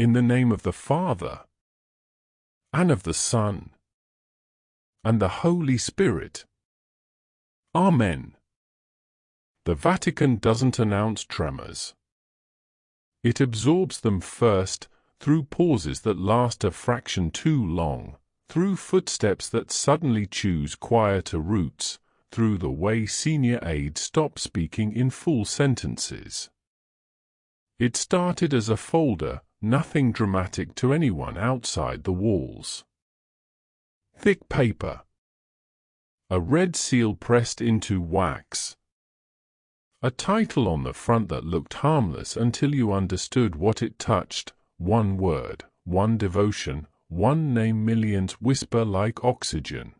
In the name of the Father, and of the Son, and the Holy Spirit. Amen. The Vatican doesn't announce tremors. It absorbs them first, through pauses that last a fraction too long, through footsteps that suddenly choose quieter routes, through the way senior aides stop speaking in full sentences. It started as a folder, nothing dramatic to anyone outside the walls. Thick paper. A red seal pressed into wax. A title on the front that looked harmless until you understood what it touched. One word, one devotion, one name, millions whisper like oxygen.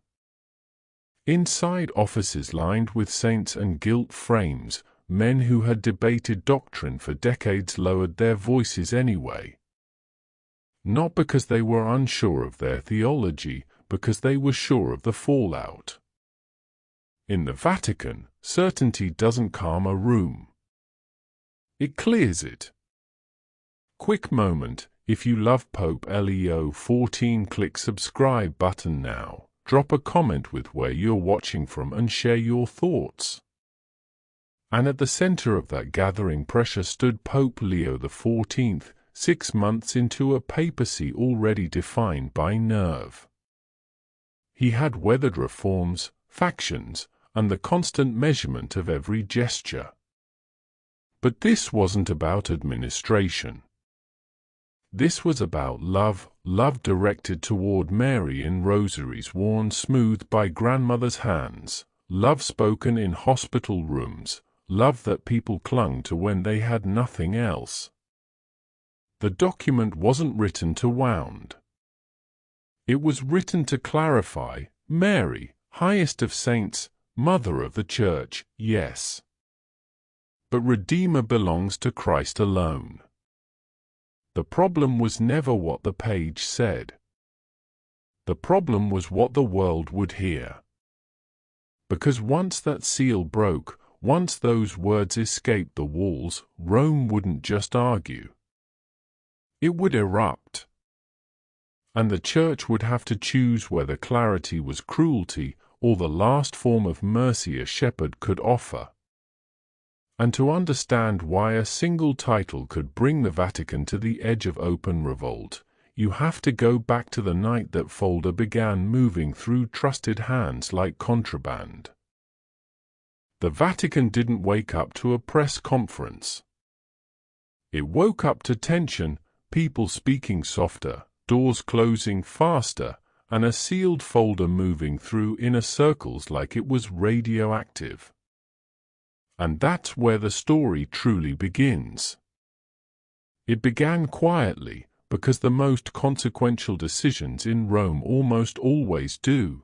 Inside, offices lined with saints and gilt frames, men who had debated doctrine for decades lowered their voices anyway. Not because they were unsure of their theology, because they were sure of the fallout. In the Vatican, certainty doesn't calm a room. It clears it. Quick moment, if you love Pope Leo XIV, click subscribe button now, drop a comment with where you're watching from and share your thoughts. And at the center of that gathering pressure stood Pope Leo XIV, 6 months into a papacy already defined by nerve. He had weathered reforms, factions, and the constant measurement of every gesture. But this wasn't about administration. This was about love, love directed toward Mary in rosaries worn smooth by grandmother's hands, love spoken in hospital rooms, love that people clung to when they had nothing else. The document wasn't written to wound. It was written to clarify: Mary, highest of saints, Mother of the Church, yes. But Redeemer belongs to Christ alone. The problem was never what the page said. The problem was what the world would hear. Because once that seal broke, once those words escaped the walls, Rome wouldn't just argue. It would erupt. And the Church would have to choose whether clarity was cruelty or the last form of mercy a shepherd could offer. And to understand why a single title could bring the Vatican to the edge of open revolt, you have to go back to the night that folder began moving through trusted hands like contraband. The Vatican didn't wake up to a press conference. It woke up to tension, people speaking softer, doors closing faster, and a sealed folder moving through inner circles like it was radioactive. And that's where the story truly begins. It began quietly, because the most consequential decisions in Rome almost always do.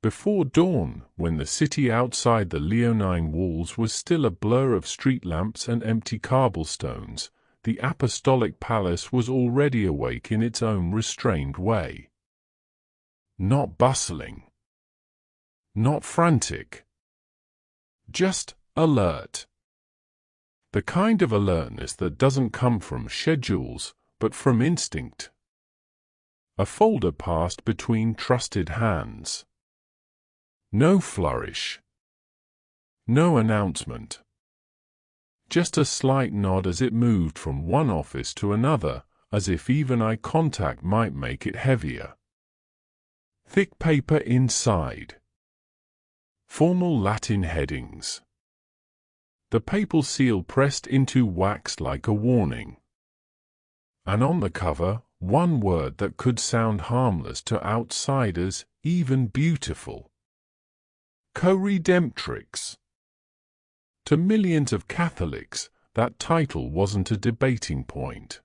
Before dawn, when the city outside the Leonine walls was still a blur of street lamps and empty cobblestones, the apostolic palace was already awake in its own restrained way. Not bustling. Not frantic. Just alert. The kind of alertness that doesn't come from schedules, but from instinct. A folder passed between trusted hands. No flourish. No announcement. Just a slight nod as it moved from one office to another, as if even eye contact might make it heavier. Thick paper inside. Formal Latin headings. The papal seal pressed into wax like a warning. And on the cover, one word that could sound harmless to outsiders, even beautiful. Co-redemptrix. To millions of Catholics, that title wasn't a debating point.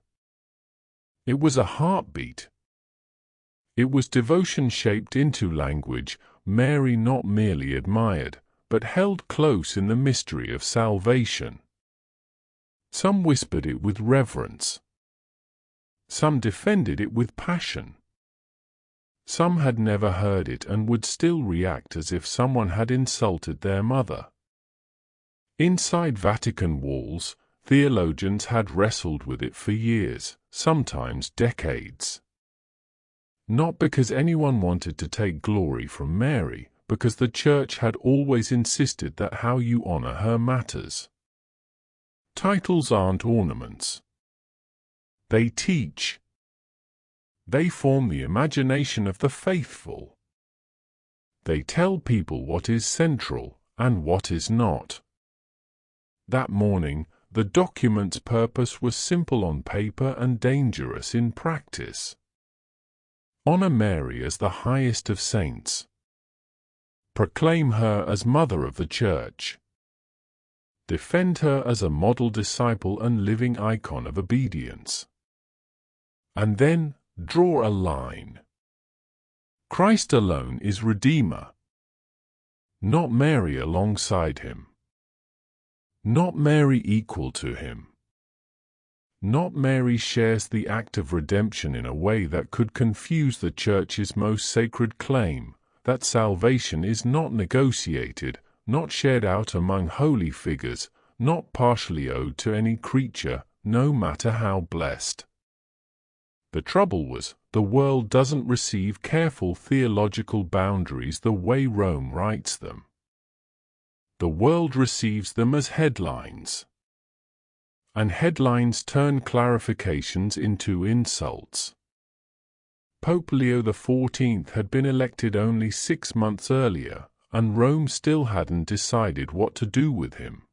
It was a heartbeat. It was devotion shaped into language Mary not merely admired, but held close in the mystery of salvation. Some whispered it with reverence. Some defended it with passion. Some had never heard it and would still react as if someone had insulted their mother. Inside Vatican walls, theologians had wrestled with it for years, sometimes decades. Not because anyone wanted to take glory from Mary, because the Church had always insisted that how you honor her matters. Titles aren't ornaments. They teach. They form the imagination of the faithful. They tell people what is central and what is not. That morning, the document's purpose was simple on paper and dangerous in practice. Honor Mary as the highest of saints. Proclaim her as Mother of the Church. Defend her as a model disciple and living icon of obedience. And then, draw a line. Christ alone is Redeemer. Not Mary alongside him. Not Mary equal to him. Not Mary shares the act of redemption in a way that could confuse the Church's most sacred claim, that salvation is not negotiated, not shared out among holy figures, not partially owed to any creature, no matter how blessed. The trouble was, the world doesn't receive careful theological boundaries the way Rome writes them. The world receives them as headlines. And headlines turn clarifications into insults. Pope Leo XIV had been elected only 6 months earlier, and Rome still hadn't decided what to do with him.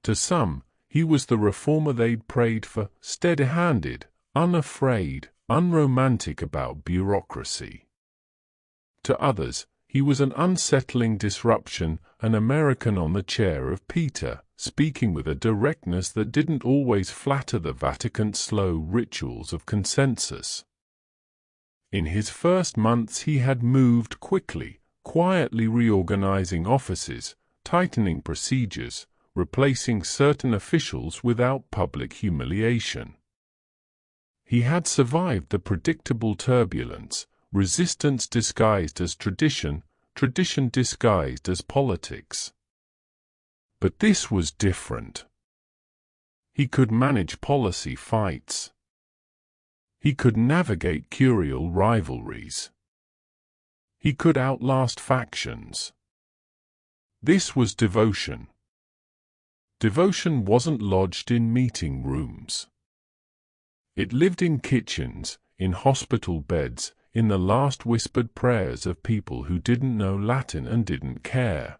To some, he was the reformer they'd prayed for, steady-handed, unafraid, unromantic about bureaucracy. To others, he was an unsettling disruption, an American on the chair of Peter, speaking with a directness that didn't always flatter the Vatican's slow rituals of consensus. In his first months he had moved quickly, quietly reorganizing offices, tightening procedures, replacing certain officials without public humiliation. He had survived the predictable turbulence, resistance disguised as tradition, tradition disguised as politics. But this was different. He could manage policy fights. He could navigate curial rivalries. He could outlast factions. This was devotion. Devotion wasn't lodged in meeting rooms. It lived in kitchens, in hospital beds, in the last whispered prayers of people who didn't know Latin and didn't care.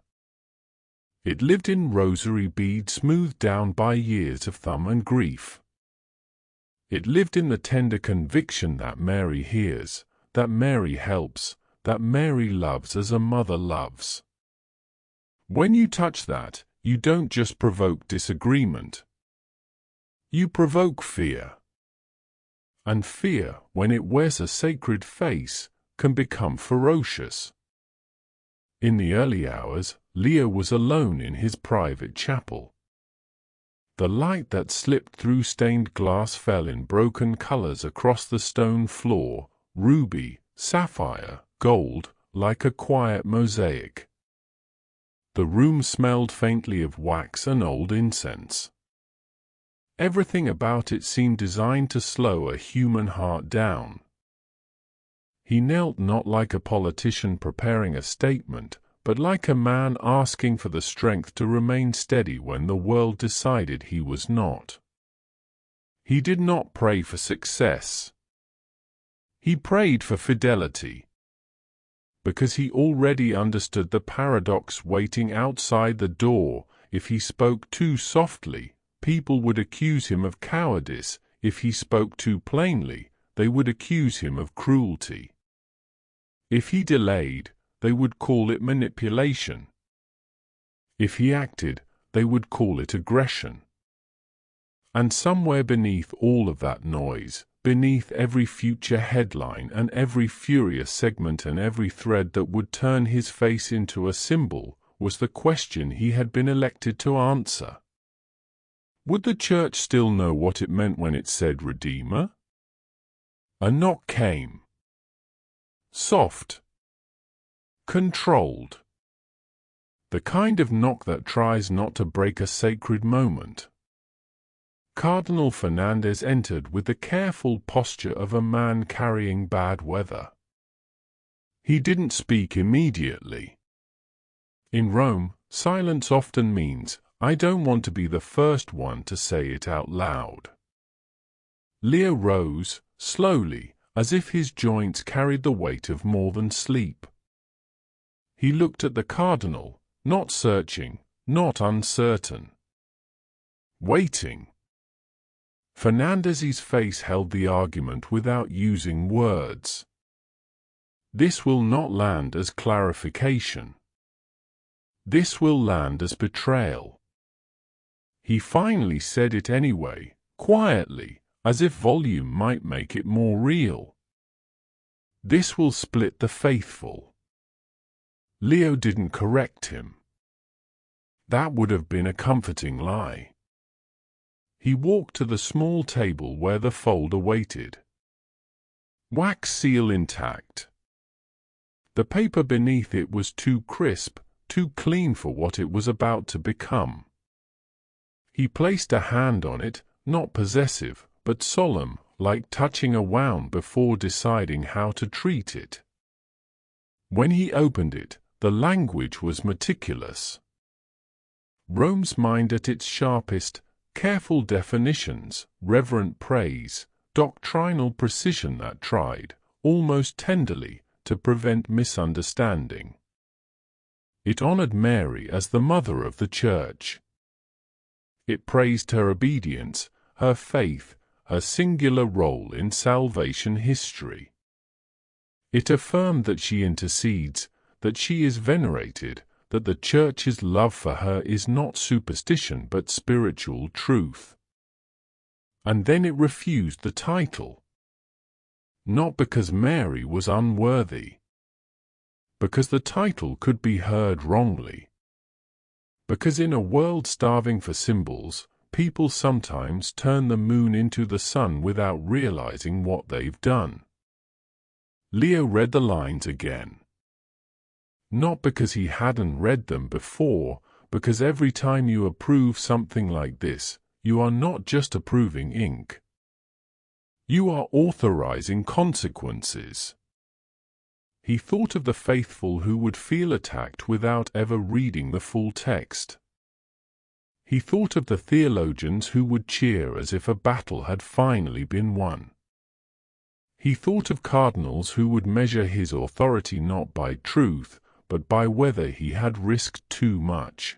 It lived in rosary beads smoothed down by years of thumb and grief. It lived in the tender conviction that Mary hears, that Mary helps, that Mary loves as a mother loves. When you touch that, you don't just provoke disagreement. You provoke fear. And fear, when it wears a sacred face, can become ferocious. In the early hours, Leo was alone in his private chapel. The light that slipped through stained glass fell in broken colors across the stone floor, ruby, sapphire, gold, like a quiet mosaic. The room smelled faintly of wax and old incense. Everything about it seemed designed to slow a human heart down. He knelt not like a politician preparing a statement, but like a man asking for the strength to remain steady when the world decided he was not. He did not pray for success. He prayed for fidelity. Because he already understood the paradox waiting outside the door. If he spoke too softly, people would accuse him of cowardice. If he spoke too plainly, they would accuse him of cruelty. If he delayed, they would call it manipulation. If he acted, they would call it aggression. And somewhere beneath all of that noise, beneath every future headline and every furious segment and every thread that would turn his face into a symbol, was the question he had been elected to answer. Would the Church still know what it meant when it said Redeemer? A knock came. Soft. Controlled. The kind of knock that tries not to break a sacred moment. Cardinal Fernandez entered with the careful posture of a man carrying bad weather. He didn't speak immediately. In Rome, silence often means, "I don't want to be the first one to say it out loud." Leo rose, slowly, as if his joints carried the weight of more than sleep. He looked at the cardinal, not searching, not uncertain. Waiting. Fernandez's face held the argument without using words. This will not land as clarification. This will land as betrayal. He finally said it anyway, quietly, as if volume might make it more real. This will split the faithful. Leo didn't correct him. That would have been a comforting lie. He walked to the small table where the folder waited. Wax seal intact. The paper beneath it was too crisp, too clean for what it was about to become. He placed a hand on it, not possessive, but solemn, like touching a wound before deciding how to treat it. When he opened it, the language was meticulous. Rome's mind at its sharpest, careful definitions, reverent praise, doctrinal precision that tried, almost tenderly, to prevent misunderstanding. It honored Mary as the mother of the Church. It praised her obedience, her faith, her singular role in salvation history. It affirmed that she intercedes, that she is venerated, that the Church's love for her is not superstition but spiritual truth. And then it refused the title. Not because Mary was unworthy. Because the title could be heard wrongly. Because in a world starving for symbols, people sometimes turn the moon into the sun without realizing what they've done. Leo read the lines again. Not because he hadn't read them before, because every time you approve something like this, you are not just approving ink. You are authorizing consequences. He thought of the faithful who would feel attacked without ever reading the full text. He thought of the theologians who would cheer as if a battle had finally been won. He thought of cardinals who would measure his authority not by truth, but by whether he had risked too much.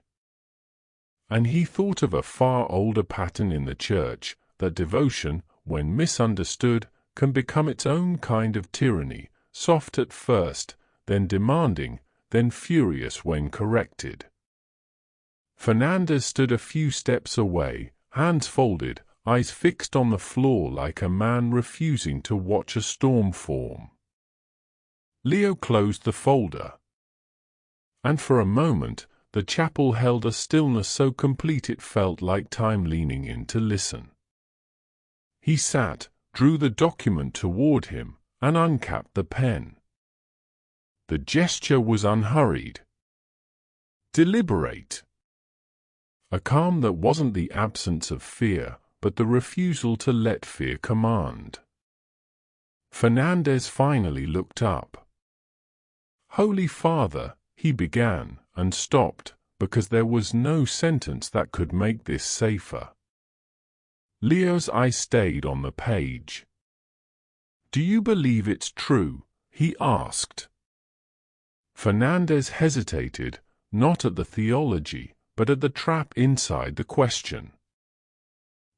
And he thought of a far older pattern in the Church, that devotion, when misunderstood, can become its own kind of tyranny, soft at first, then demanding, then furious when corrected. Fernandez stood a few steps away, hands folded, eyes fixed on the floor like a man refusing to watch a storm form. Leo closed the folder. And for a moment, the chapel held a stillness so complete it felt like time leaning in to listen. He sat, drew the document toward him, and uncapped the pen. The gesture was unhurried. Deliberate. A calm that wasn't the absence of fear, but the refusal to let fear command. Fernandez finally looked up. "Holy Father," he began, and stopped, because there was no sentence that could make this safer. Leo's eye stayed on the page. "Do you believe it's true?" he asked. Fernandez hesitated, not at the theology, but at the trap inside the question.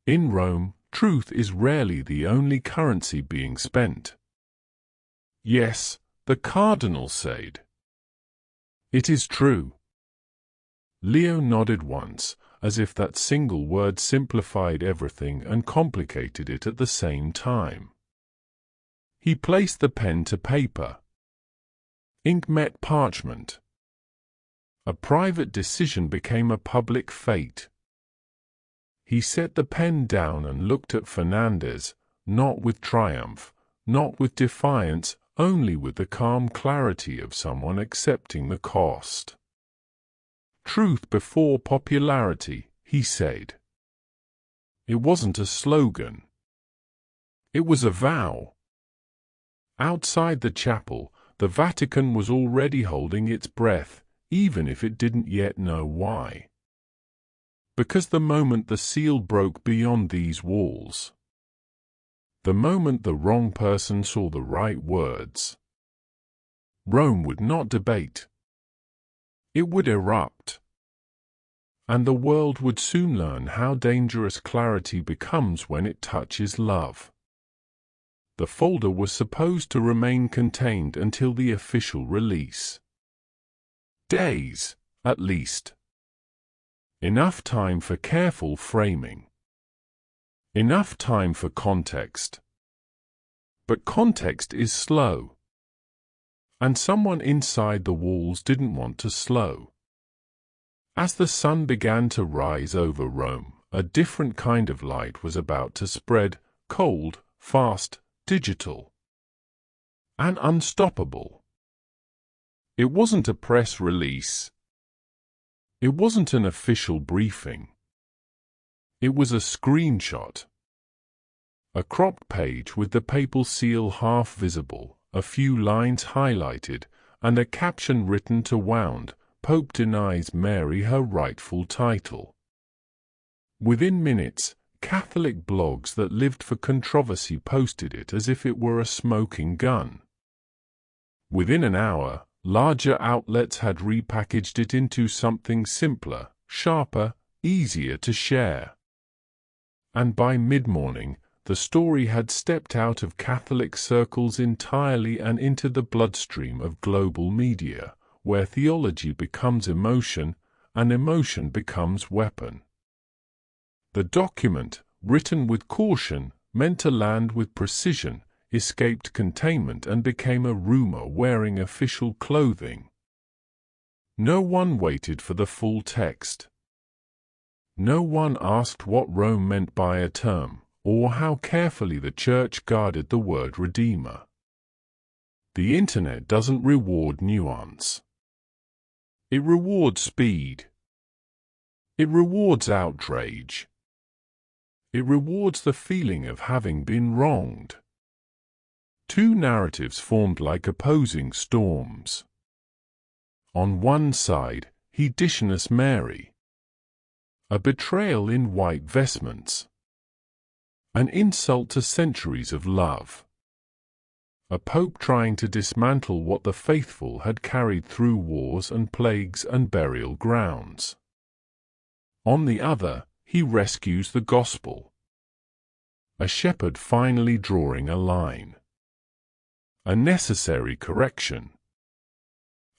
In Rome, truth is rarely the only currency being spent. "Yes," the cardinal said. "It is true." Leo nodded once, as if that single word simplified everything and complicated it at the same time. He placed the pen to paper. Ink met parchment. A private decision became a public fate. He set the pen down and looked at Fernandez, not with triumph, not with defiance, only with the calm clarity of someone accepting the cost. "Truth before popularity," he said. It wasn't a slogan. It was a vow. Outside the chapel, the Vatican was already holding its breath, even if it didn't yet know why. Because the moment the seal broke beyond these walls, the moment the wrong person saw the right words, Rome would not debate. It would erupt. And the world would soon learn how dangerous clarity becomes when it touches love. The folder was supposed to remain contained until the official release. Days, at least. Enough time for careful framing. Enough time for context. But context is slow. And someone inside the walls didn't want to slow. As the sun began to rise over Rome, a different kind of light was about to spread, cold, fast, digital, and unstoppable. It wasn't a press release. It wasn't an official briefing. It was a screenshot. A cropped page with the papal seal half visible, a few lines highlighted, and a caption written to wound, Pope denies Mary her rightful title. Within minutes, Catholic blogs that lived for controversy posted it as if it were a smoking gun. Within an hour, larger outlets had repackaged it into something simpler, sharper, easier to share. And by mid-morning, the story had stepped out of Catholic circles entirely and into the bloodstream of global media, where theology becomes emotion, and emotion becomes weapon. The document, written with caution, meant to land with precision, escaped containment and became a rumor wearing official clothing. No one waited for the full text. No one asked what Rome meant by a term, or how carefully the Church guarded the word Redeemer. The Internet doesn't reward nuance. It rewards speed. It rewards outrage. It rewards the feeling of having been wronged. Two narratives formed like opposing storms. On one side, Hedicious Mary, a betrayal in white vestments, an insult to centuries of love. A pope trying to dismantle what the faithful had carried through wars and plagues and burial grounds. On the other, he rescues the gospel. A shepherd finally drawing a line. A necessary correction.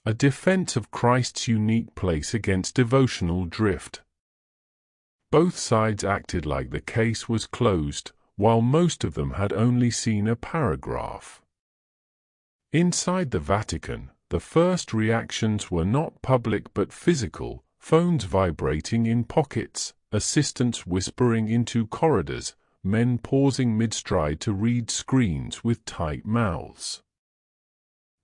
A defense of Christ's unique place against devotional drift. Both sides acted like the case was closed, while most of them had only seen a paragraph. Inside the Vatican, the first reactions were not public but physical, phones vibrating in pockets, assistants whispering into corridors, men pausing mid-stride to read screens with tight mouths.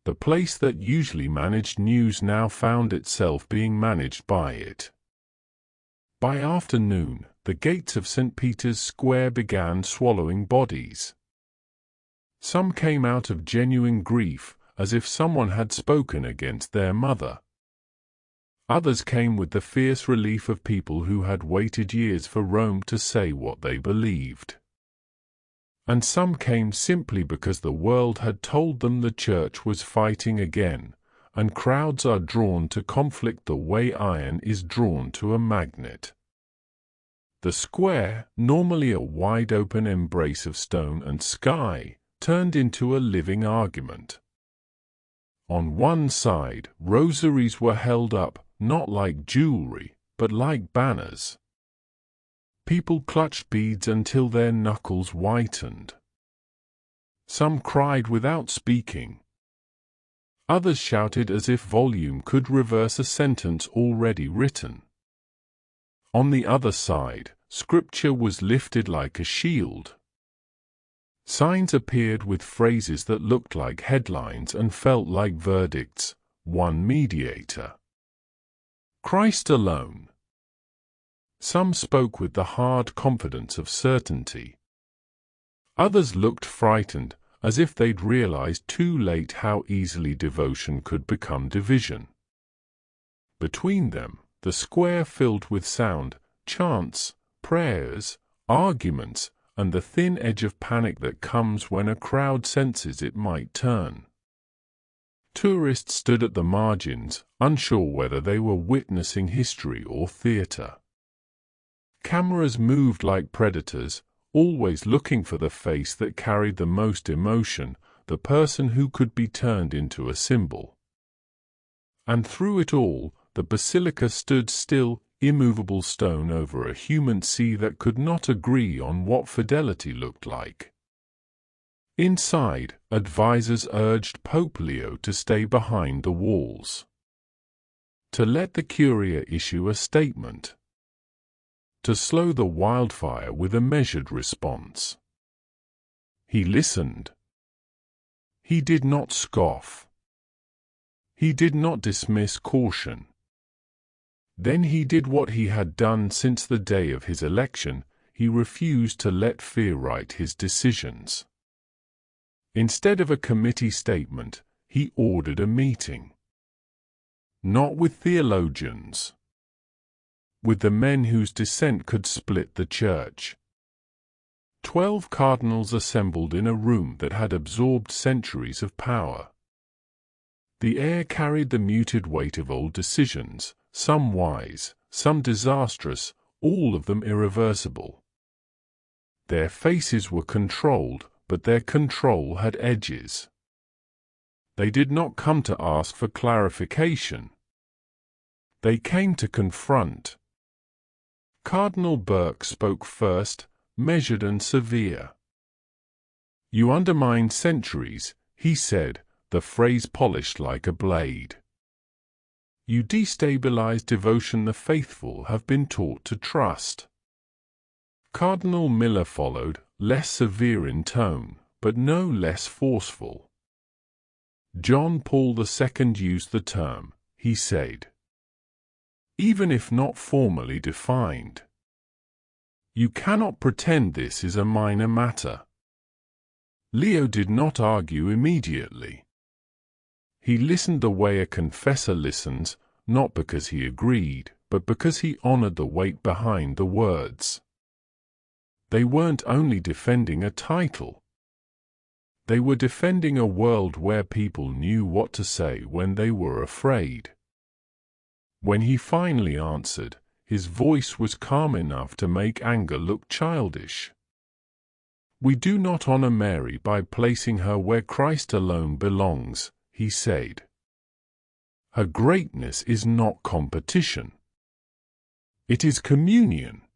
The place that usually managed news now found itself being managed by it. By afternoon, the gates of St. Peter's Square began swallowing bodies. Some came out of genuine grief, as if someone had spoken against their mother. Others came with the fierce relief of people who had waited years for Rome to say what they believed. And some came simply because the world had told them the Church was fighting again, and crowds are drawn to conflict the way iron is drawn to a magnet. The square, normally a wide-open embrace of stone and sky, turned into a living argument. On one side, rosaries were held up, not like jewelry, but like banners. People clutched beads until their knuckles whitened. Some cried without speaking. Others shouted as if volume could reverse a sentence already written. On the other side, scripture was lifted like a shield. Signs appeared with phrases that looked like headlines and felt like verdicts. One mediator. Christ alone. Some spoke with the hard confidence of certainty. Others looked frightened, as if they'd realized too late how easily devotion could become division. Between them, the square filled with sound, chants, prayers, arguments, and the thin edge of panic that comes when a crowd senses it might turn. Tourists stood at the margins, unsure whether they were witnessing history or theater. Cameras moved like predators, always looking for the face that carried the most emotion, the person who could be turned into a symbol. And through it all, the basilica stood still, immovable stone over a human sea that could not agree on what fidelity looked like. Inside, advisors urged Pope Leo to stay behind the walls, to let the Curia issue a statement, to slow the wildfire with a measured response. He listened. He did not scoff. He did not dismiss caution. Then he did what he had done since the day of his election. He refused to let fear write his decisions. Instead of a committee statement, he ordered a meeting. Not with theologians, with the men whose dissent could split the church. 12 cardinals assembled in a room that had absorbed centuries of power. The air carried the muted weight of old decisions, some wise, some disastrous, all of them irreversible. Their faces were controlled, but their control had edges. They did not come to ask for clarification. They came to confront. Cardinal Burke spoke first, measured and severe. "You undermine centuries," he said, the phrase polished like a blade. "You destabilize devotion the faithful have been taught to trust." Cardinal Miller followed, less severe in tone, but no less forceful. John Paul II used the term, he said, even if not formally defined. You cannot pretend this is a minor matter. Leo did not argue immediately. He listened the way a confessor listens, not because he agreed, but because he honored the weight behind the words. They weren't only defending a title. They were defending a world where people knew what to say when they were afraid. When he finally answered, his voice was calm enough to make anger look childish. "We do not honor Mary by placing her where Christ alone belongs," he said. "Her greatness is not competition. It is communion.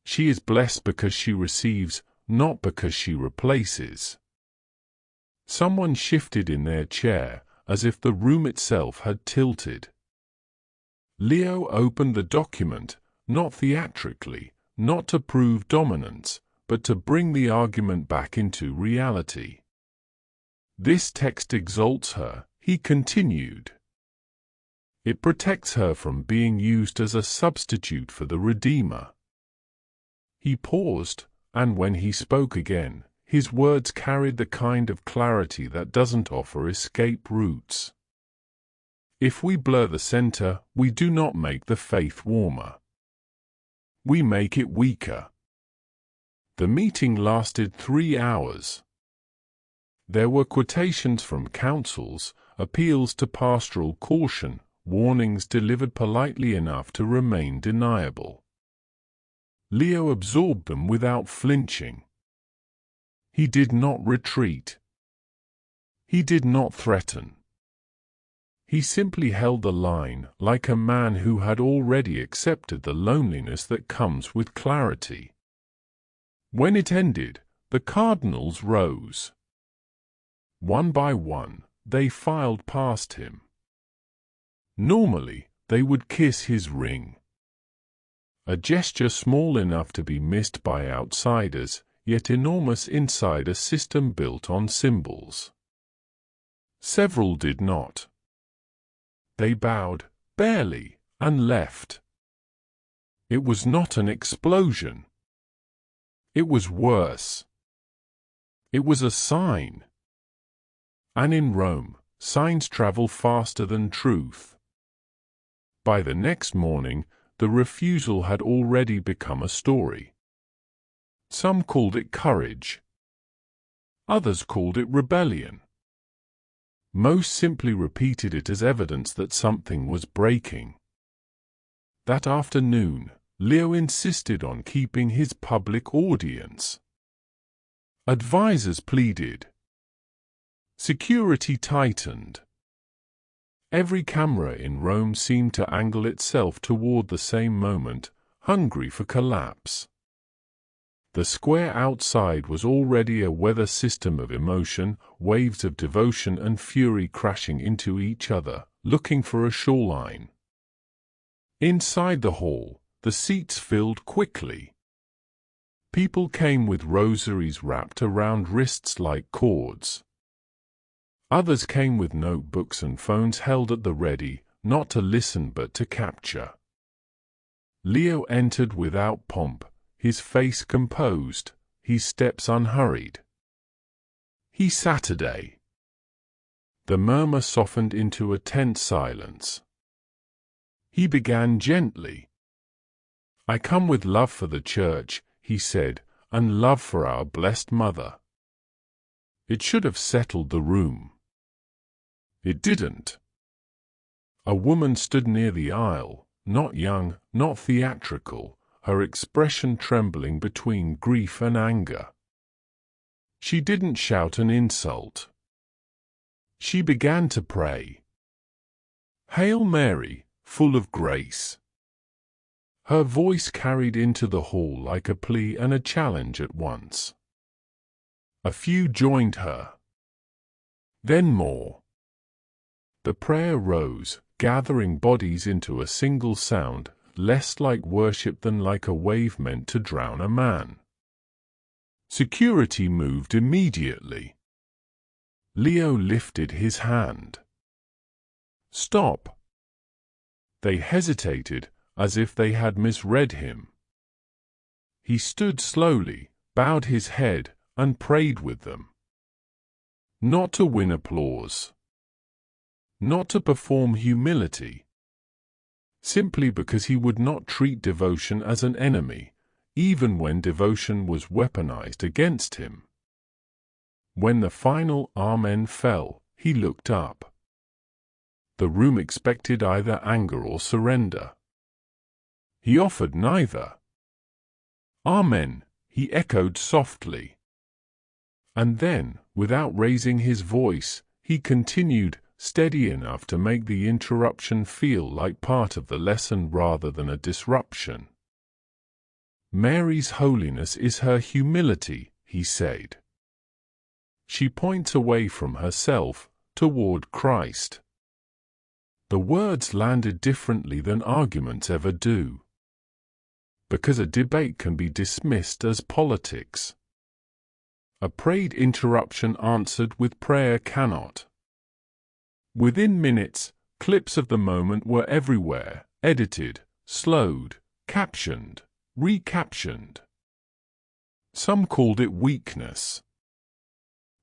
She is blessed because she receives, not because she replaces." Someone shifted in their chair, as if the room itself had tilted. Leo opened the document, not theatrically, not to prove dominance, but to bring the argument back into reality. "This text exalts her," he continued. "It protects her from being used as a substitute for the Redeemer." He paused, and when he spoke again, his words carried the kind of clarity that doesn't offer escape routes. If we blur the center, we do not make the faith warmer. We make it weaker. The meeting lasted 3 hours. There were quotations from councils, appeals to pastoral caution, warnings delivered politely enough to remain deniable. Leo absorbed them without flinching. He did not retreat. He did not threaten. He simply held the line, like a man who had already accepted the loneliness that comes with clarity. When it ended, the cardinals rose. One by one, they filed past him. Normally, they would kiss his ring. A gesture small enough to be missed by outsiders, yet enormous inside a system built on symbols. Several did not. They bowed, barely, and left. It was not an explosion. It was worse. It was a sign. And in Rome, signs travel faster than truth. By the next morning, the refusal had already become a story. Some called it courage. Others called it rebellion. Most simply repeated it as evidence that something was breaking. That afternoon, Leo insisted on keeping his public audience. Advisors pleaded. Security tightened. Every camera in Rome seemed to angle itself toward the same moment, hungry for collapse. The square outside was already a weather system of emotion, waves of devotion and fury crashing into each other, looking for a shoreline. Inside the hall, the seats filled quickly. People came with rosaries wrapped around wrists like cords. Others came with notebooks and phones held at the ready, not to listen but to capture. Leo entered without pomp, his face composed, his steps unhurried. He Saturday. The murmur softened into a tense silence. He began gently. I come with love for the Church, he said, and love for our Blessed Mother. It should have settled the room. It didn't. A woman stood near the aisle, not young, not theatrical, her expression trembling between grief and anger. She didn't shout an insult. She began to pray. Hail Mary, full of grace. Her voice carried into the hall like a plea and a challenge at once. A few joined her. Then more. The prayer rose, gathering bodies into a single sound, less like worship than like a wave meant to drown a man. Security moved immediately. Leo lifted his hand. Stop. They hesitated, as if they had misread him. He stood slowly, bowed his head, and prayed with them. Not to win applause. Not to perform humility. Simply because he would not treat devotion as an enemy, even when devotion was weaponized against him. When the final Amen fell, he looked up. The room expected either anger or surrender. He offered neither. Amen, he echoed softly. And then, without raising his voice, he continued, steady enough to make the interruption feel like part of the lesson rather than a disruption. Mary's holiness is her humility, he said. She points away from herself, toward Christ. The words landed differently than arguments ever do. Because a debate can be dismissed as politics. A prayed interruption answered with prayer cannot. Within minutes, clips of the moment were everywhere, edited, slowed, captioned, recaptioned. Some called it weakness.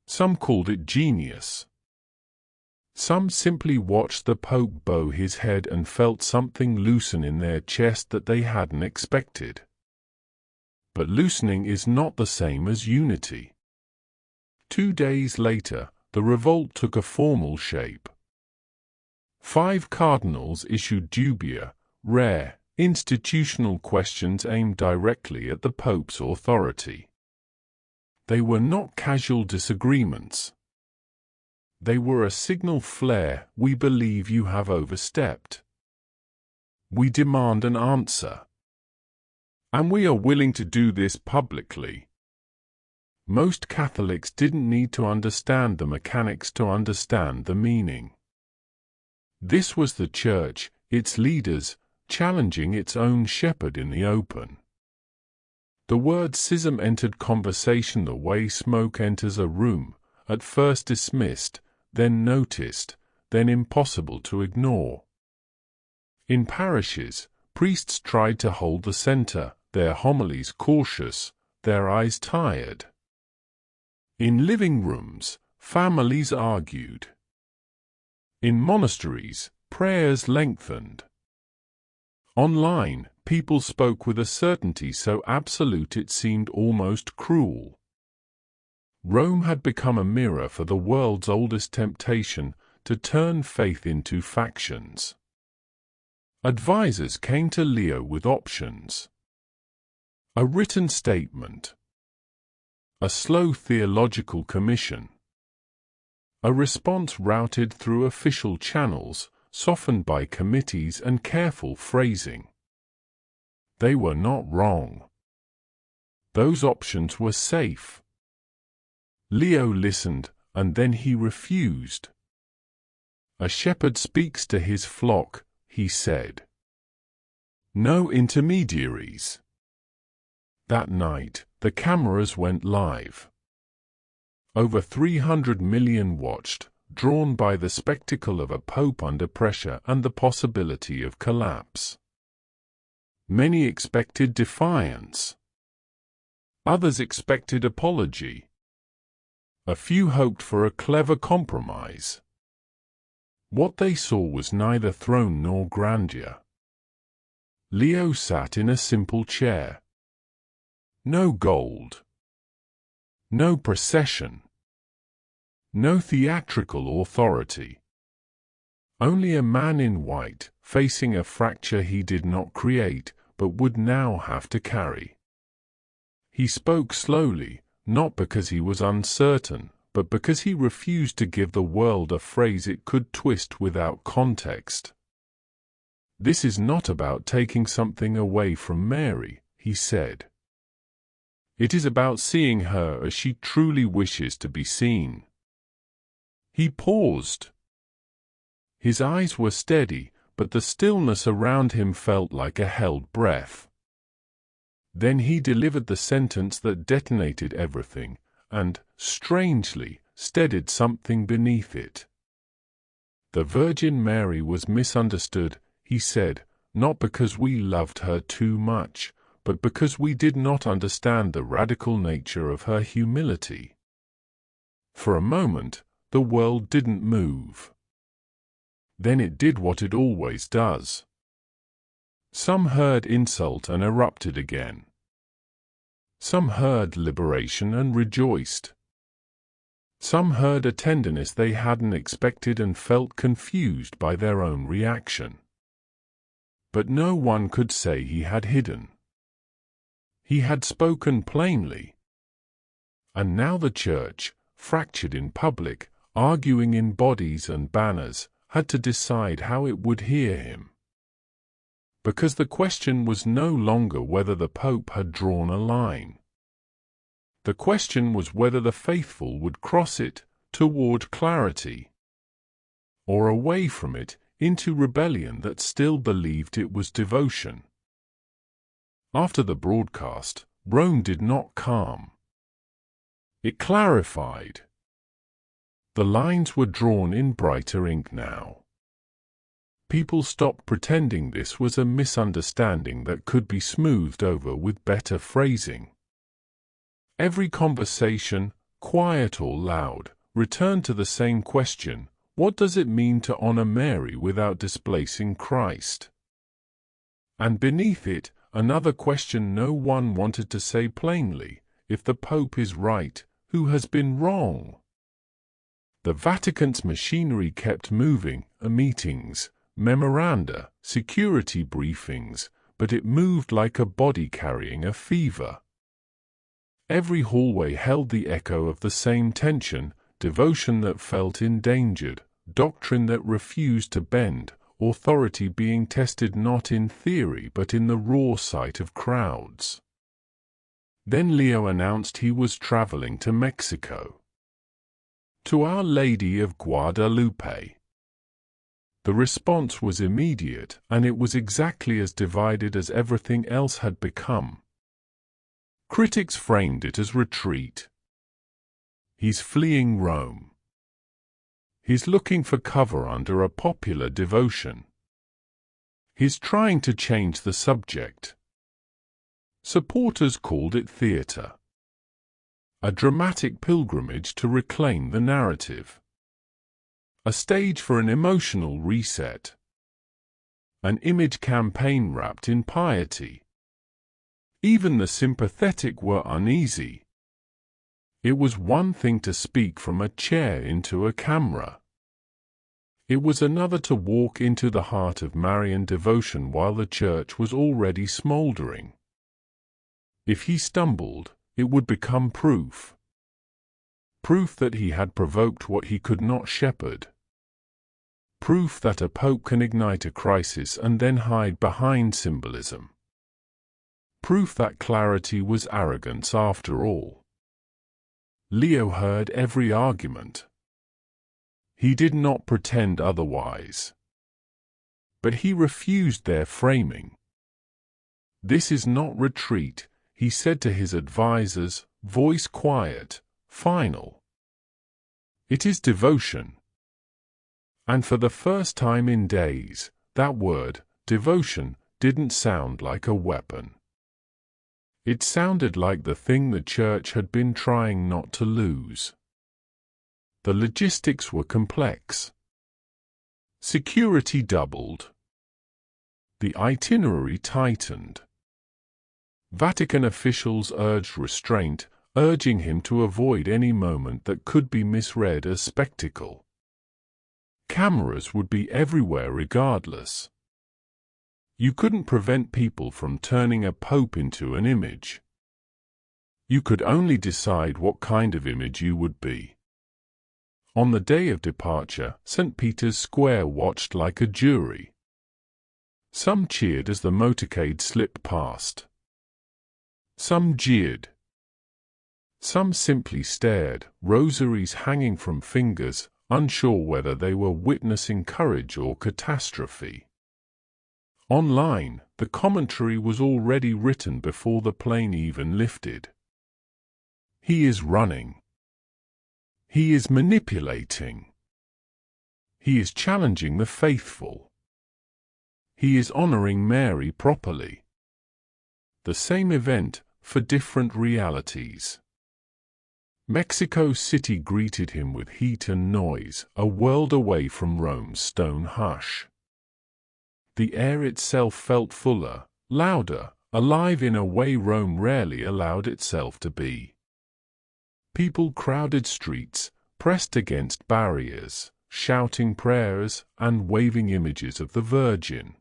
Some called it genius. Some simply watched the Pope bow his head and felt something loosen in their chest that they hadn't expected. But loosening is not the same as unity. 2 days later, the revolt took a formal shape. 5 cardinals issued dubia, rare, institutional questions aimed directly at the Pope's authority. They were not casual disagreements. They were a signal flare: we believe you have overstepped. We demand an answer. And we are willing to do this publicly. Most Catholics didn't need to understand the mechanics to understand the meaning. This was the Church, its leaders, challenging its own shepherd in the open. The word schism entered conversation the way smoke enters a room, at first dismissed, then noticed, then impossible to ignore. In parishes, priests tried to hold the center, their homilies cautious, their eyes tired. In living rooms, families argued. In monasteries, prayers lengthened. Online, people spoke with a certainty so absolute it seemed almost cruel. Rome had become a mirror for the world's oldest temptation to turn faith into factions. Advisors came to Leo with options. A written statement. A slow theological commission. A response routed through official channels, softened by committees and careful phrasing. They were not wrong. Those options were safe. Leo listened, and then he refused. A shepherd speaks to his flock, he said. No intermediaries. That night, the cameras went live. Over 300 million watched, drawn by the spectacle of a pope under pressure and the possibility of collapse. Many expected defiance. Others expected apology. A few hoped for a clever compromise. What they saw was neither throne nor grandeur. Leo sat in a simple chair. No gold. No procession. No theatrical authority. Only a man in white, facing a fracture he did not create, but would now have to carry. He spoke slowly, not because he was uncertain, but because he refused to give the world a phrase it could twist without context. This is not about taking something away from Mary, he said. It is about seeing her as she truly wishes to be seen. He paused. His eyes were steady, but the stillness around him felt like a held breath. Then he delivered the sentence that detonated everything, and, strangely, steadied something beneath it. The Virgin Mary was misunderstood, he said, not because we loved her too much, but because we did not understand the radical nature of her humility. For a moment, the world didn't move. Then it did what it always does. Some heard insult and erupted again. Some heard liberation and rejoiced. Some heard a tenderness they hadn't expected and felt confused by their own reaction. But no one could say he had hidden. He had spoken plainly. And now the Church, fractured in public, arguing in bodies and banners, had to decide how it would hear him. Because the question was no longer whether the Pope had drawn a line. The question was whether the faithful would cross it toward clarity, or away from it into rebellion that still believed it was devotion. After the broadcast, Rome did not calm. It clarified. The lines were drawn in brighter ink now. People stopped pretending this was a misunderstanding that could be smoothed over with better phrasing. Every conversation, quiet or loud, returned to the same question: what does it mean to honor Mary without displacing Christ? And beneath it, another question no one wanted to say plainly: if the Pope is right, who has been wrong? The Vatican's machinery kept moving, meetings, memoranda, security briefings, but it moved like a body carrying a fever. Every hallway held the echo of the same tension: devotion that felt endangered, doctrine that refused to bend, authority being tested not in theory but in the raw sight of crowds. Then Leo announced he was traveling to Mexico. To Our Lady of Guadalupe. The response was immediate, and it was exactly as divided as everything else had become. Critics framed it as retreat. He's fleeing Rome. He's looking for cover under a popular devotion. his trying to change the subject. Supporters called it theatre, a dramatic pilgrimage to reclaim the narrative, a stage for an emotional reset, an image campaign wrapped in piety. Even the sympathetic were uneasy. It was one thing to speak from a chair into a camera. It was another to walk into the heart of Marian devotion while the church was already smouldering. If he stumbled, it would become proof. Proof that he had provoked what he could not shepherd. Proof that a pope can ignite a crisis and then hide behind symbolism. Proof that clarity was arrogance after all. Leo heard every argument. He did not pretend otherwise. But he refused their framing. "This is not retreat," he said to his advisers, voice quiet, final. "It is devotion." And for the first time in days, that word, devotion, didn't sound like a weapon. It sounded like the thing the church had been trying not to lose. The logistics were complex. Security doubled. The itinerary tightened. Vatican officials urged restraint, urging him to avoid any moment that could be misread as spectacle. Cameras would be everywhere regardless. You couldn't prevent people from turning a pope into an image. You could only decide what kind of image you would be. On the day of departure, St. Peter's Square watched like a jury. Some cheered as the motorcade slipped past. Some jeered. Some simply stared, rosaries hanging from fingers, unsure whether they were witnessing courage or catastrophe. Online, the commentary was already written before the plane even lifted. He is running. He is manipulating. He is challenging the faithful. He is honoring Mary properly. The same event, for different realities. Mexico City greeted him with heat and noise, a world away from Rome's stone hush. The air itself felt fuller, louder, alive in a way Rome rarely allowed itself to be. People crowded streets, pressed against barriers, shouting prayers and waving images of the Virgin.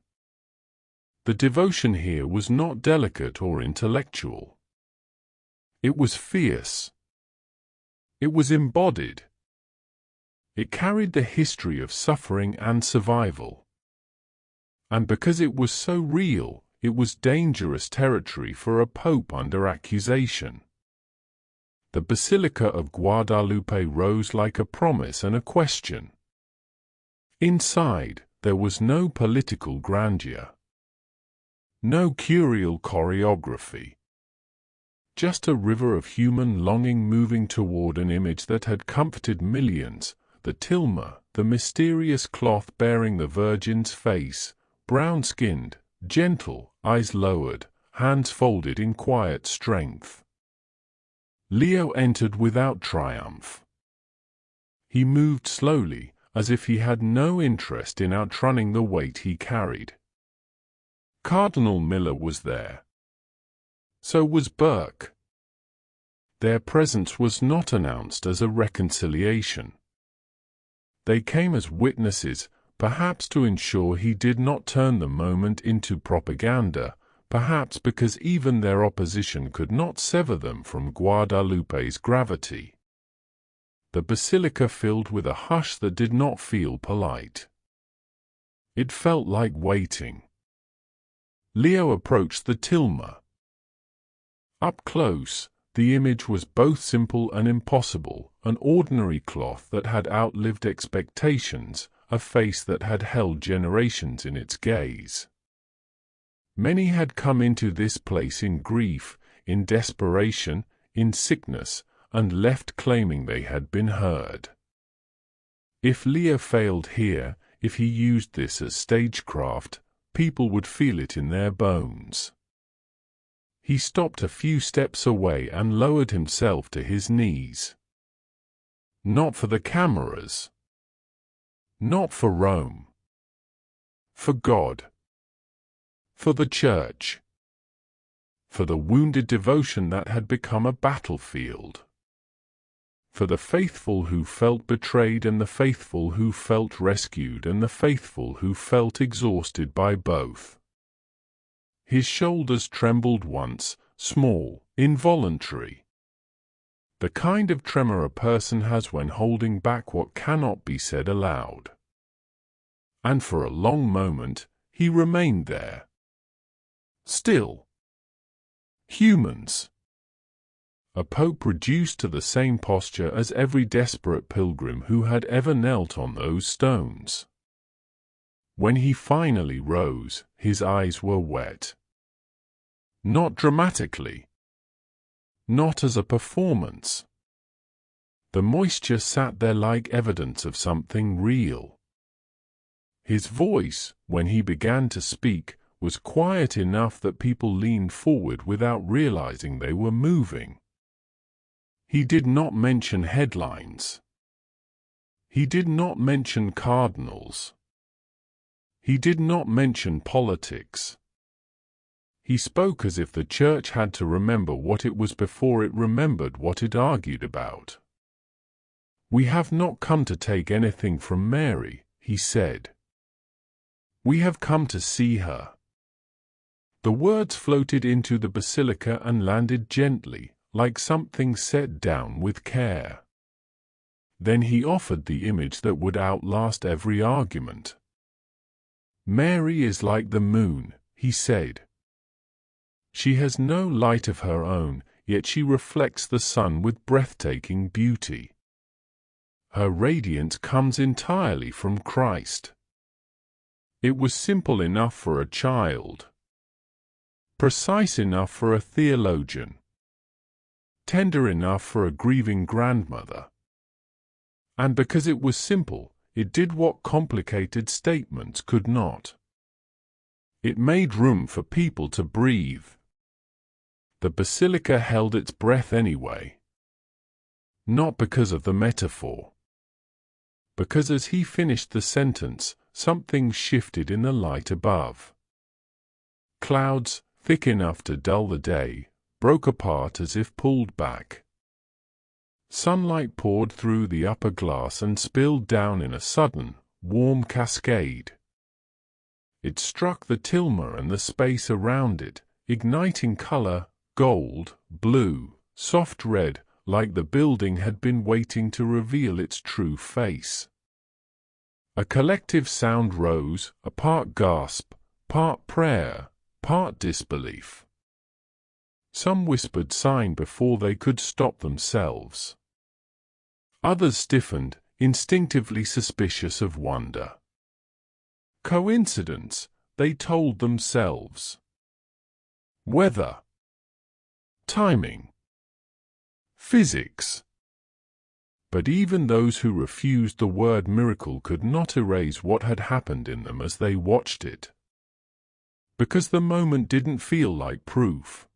The devotion here was not delicate or intellectual. It was fierce. It was embodied. It carried the history of suffering and survival. And because it was so real, it was dangerous territory for a pope under accusation. The Basilica of Guadalupe rose like a promise and a question. Inside, there was no political grandeur. No curial choreography. Just a river of human longing moving toward an image that had comforted millions, the tilma, the mysterious cloth bearing the Virgin's face, brown-skinned, gentle, eyes lowered, hands folded in quiet strength. Leo entered without triumph. He moved slowly, as if he had no interest in outrunning the weight he carried. Cardinal Miller was there. So was Burke. Their presence was not announced as a reconciliation. They came as witnesses, perhaps to ensure he did not turn the moment into propaganda, perhaps because even their opposition could not sever them from Guadalupe's gravity. The basilica filled with a hush that did not feel polite. It felt like waiting. Leo approached the tilma. Up close, the image was both simple and impossible, an ordinary cloth that had outlived expectations, a face that had held generations in its gaze. Many had come into this place in grief, in desperation, in sickness, and left claiming they had been heard. If Leo failed here, if he used this as stagecraft, people would feel it in their bones. He stopped a few steps away and lowered himself to his knees. Not for the cameras. Not for Rome. For God. For the Church. For the wounded devotion that had become a battlefield. For the faithful who felt betrayed and the faithful who felt rescued and the faithful who felt exhausted by both. His shoulders trembled once, small, involuntary. The kind of tremor a person has when holding back what cannot be said aloud. And for a long moment, he remained there. Still. Humans. A pope reduced to the same posture as every desperate pilgrim who had ever knelt on those stones. When he finally rose, his eyes were wet. Not dramatically. Not as a performance. The moisture sat there like evidence of something real. His voice, when he began to speak, was quiet enough that people leaned forward without realizing they were moving. He did not mention headlines. He did not mention cardinals. He did not mention politics. He spoke as if the Church had to remember what it was before it remembered what it argued about. "We have not come to take anything from Mary," he said. "We have come to see her." The words floated into the basilica and landed gently, like something set down with care. Then he offered the image that would outlast every argument. "Mary is like the moon," he said. "She has no light of her own, yet she reflects the sun with breathtaking beauty. Her radiance comes entirely from Christ." It was simple enough for a child. Precise enough for a theologian. Tender enough for a grieving grandmother. And because it was simple, it did what complicated statements could not. It made room for people to breathe. The basilica held its breath anyway. Not because of the metaphor. Because as he finished the sentence, something shifted in the light above. Clouds, thick enough to dull the day, broke apart as if pulled back. Sunlight poured through the upper glass and spilled down in a sudden, warm cascade. It struck the tilma and the space around it, igniting color, gold, blue, soft red, like the building had been waiting to reveal its true face. A collective sound rose, a part gasp, part prayer, part disbelief. Some whispered sign before they could stop themselves. Others stiffened, instinctively suspicious of wonder. Coincidence, they told themselves. Weather. Timing. Physics. But even those who refused the word miracle could not erase what had happened in them as they watched it. Because the moment didn't feel like proof.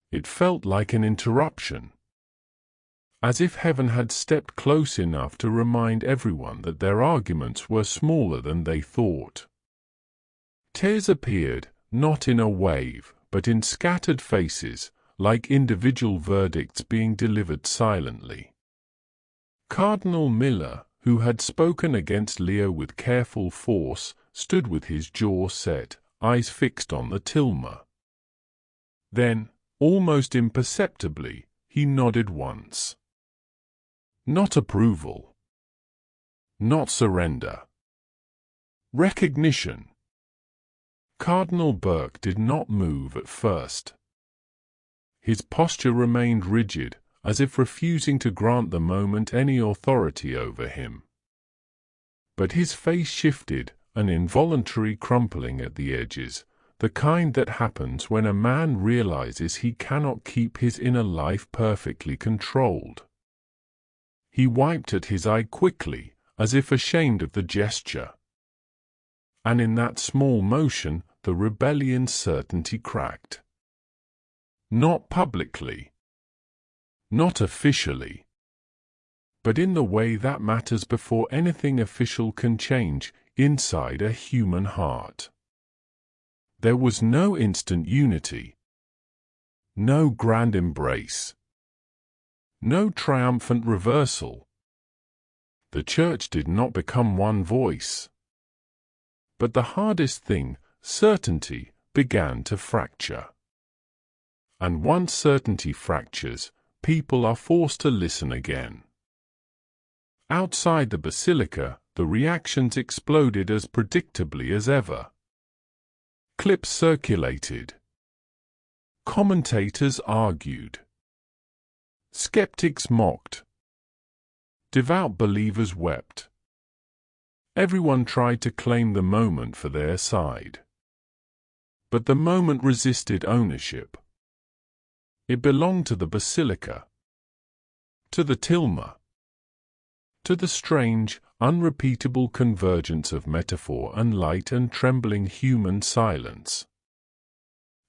It felt like an interruption. As if heaven had stepped close enough to remind everyone that their arguments were smaller than they thought. Tears appeared, not in a wave, but in scattered faces, like individual verdicts being delivered silently. Cardinal Miller, who had spoken against Leo with careful force, stood with his jaw set, eyes fixed on the tilma. Then, almost imperceptibly, he nodded once. Not approval. Not surrender. Recognition. Cardinal Burke did not move at first. His posture remained rigid, as if refusing to grant the moment any authority over him. But his face shifted, an involuntary crumpling at the edges, the kind that happens when a man realizes he cannot keep his inner life perfectly controlled. He wiped at his eye quickly, as if ashamed of the gesture. and in that small motion the rebellion's certainty cracked. Not publicly, not officially, but in the way that matters before anything official can change, inside a human heart. There was no instant unity, no grand embrace, no triumphant reversal. The Church did not become one voice. But the hardest thing, certainty, began to fracture. And once certainty fractures, people are forced to listen again. Outside the basilica, the reactions exploded as predictably as ever. Clips circulated. Commentators argued. Skeptics mocked. Devout believers wept. Everyone tried to claim the moment for their side. But the moment resisted ownership. It belonged to the basilica, to the tilma, to the strange, unrepeatable convergence of metaphor and light and trembling human silence.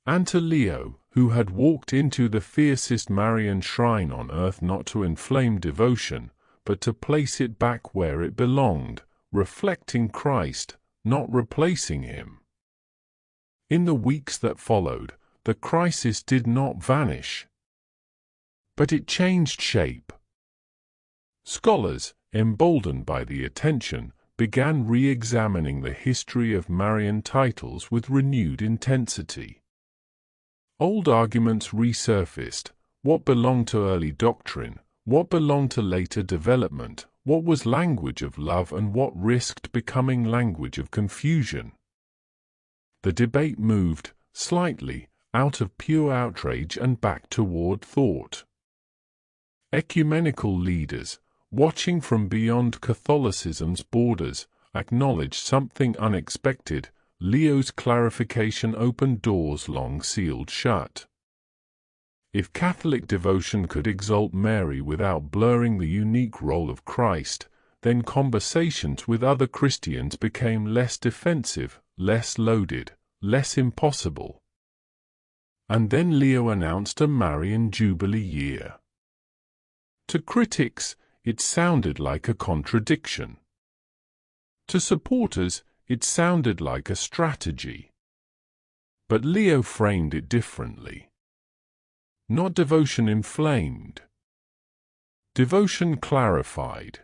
And to Leo, who had walked into the fiercest Marian shrine on earth not to inflame devotion, but to place it back where it belonged, reflecting Christ, not replacing him. In the weeks that followed, the crisis did not vanish, but it changed shape. Scholars, emboldened by the attention, began re-examining the history of Marian titles with renewed intensity. Old arguments resurfaced: what belonged to early doctrine, what belonged to later development, what was language of love and what risked becoming language of confusion. The debate moved, slightly, out of pure outrage and back toward thought. Ecumenical leaders, watching from beyond Catholicism's borders, acknowledged something unexpected: Leo's clarification opened doors long sealed shut. If Catholic devotion could exalt Mary without blurring the unique role of Christ, then conversations with other Christians became less defensive, less loaded, less impossible. And then Leo announced a Marian Jubilee year. To critics, it sounded like a contradiction. To supporters, it sounded like a strategy. But Leo framed it differently. Not devotion inflamed. Devotion clarified.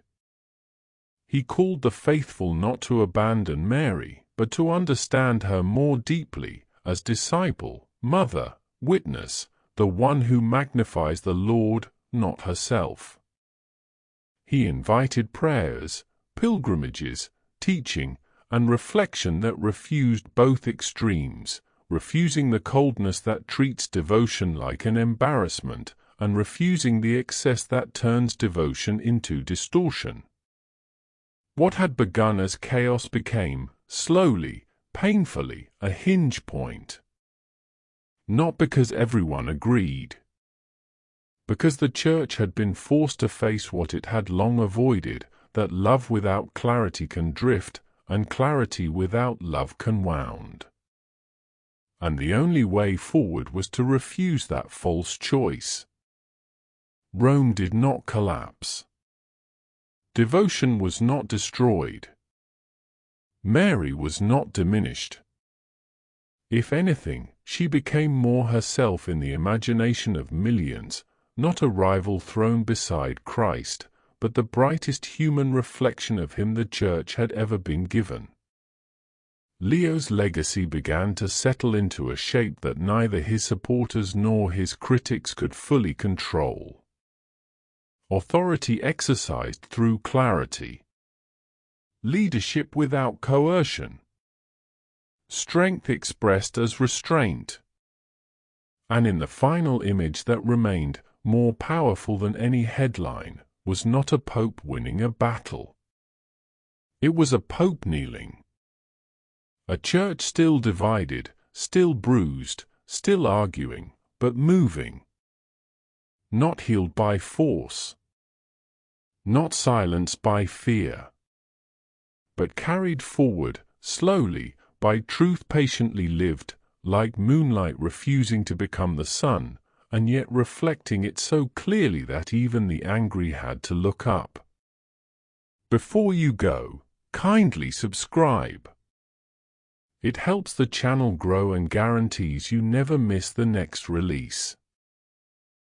He called the faithful not to abandon Mary, but to understand her more deeply, as disciple, mother, witness, the one who magnifies the Lord, not herself. He invited prayers, pilgrimages, teaching, and reflection that refused both extremes, refusing the coldness that treats devotion like an embarrassment, and refusing the excess that turns devotion into distortion. What had begun as chaos became, slowly, painfully, a hinge point. Not because everyone agreed. Because the Church had been forced to face what it had long avoided, that love without clarity can drift, and clarity without love can wound. And the only way forward was to refuse that false choice. Rome did not collapse. Devotion was not destroyed. Mary was not diminished. If anything, she became more herself in the imagination of millions, not a rival thrown beside Christ, but the brightest human reflection of him the Church had ever been given. Leo's legacy began to settle into a shape that neither his supporters nor his critics could fully control. Authority exercised through clarity. Leadership without coercion. Strength expressed as restraint. And in the final image that remained, more powerful than any headline, was not a pope winning a battle. It was a pope kneeling. A church still divided, still bruised, still arguing, but moving. Not healed by force. Not silenced by fear. But carried forward, slowly, by truth patiently lived, like moonlight refusing to become the sun, and yet reflecting it so clearly that even the angry had to look up. Before you go, kindly subscribe. It helps the channel grow and guarantees you never miss the next release.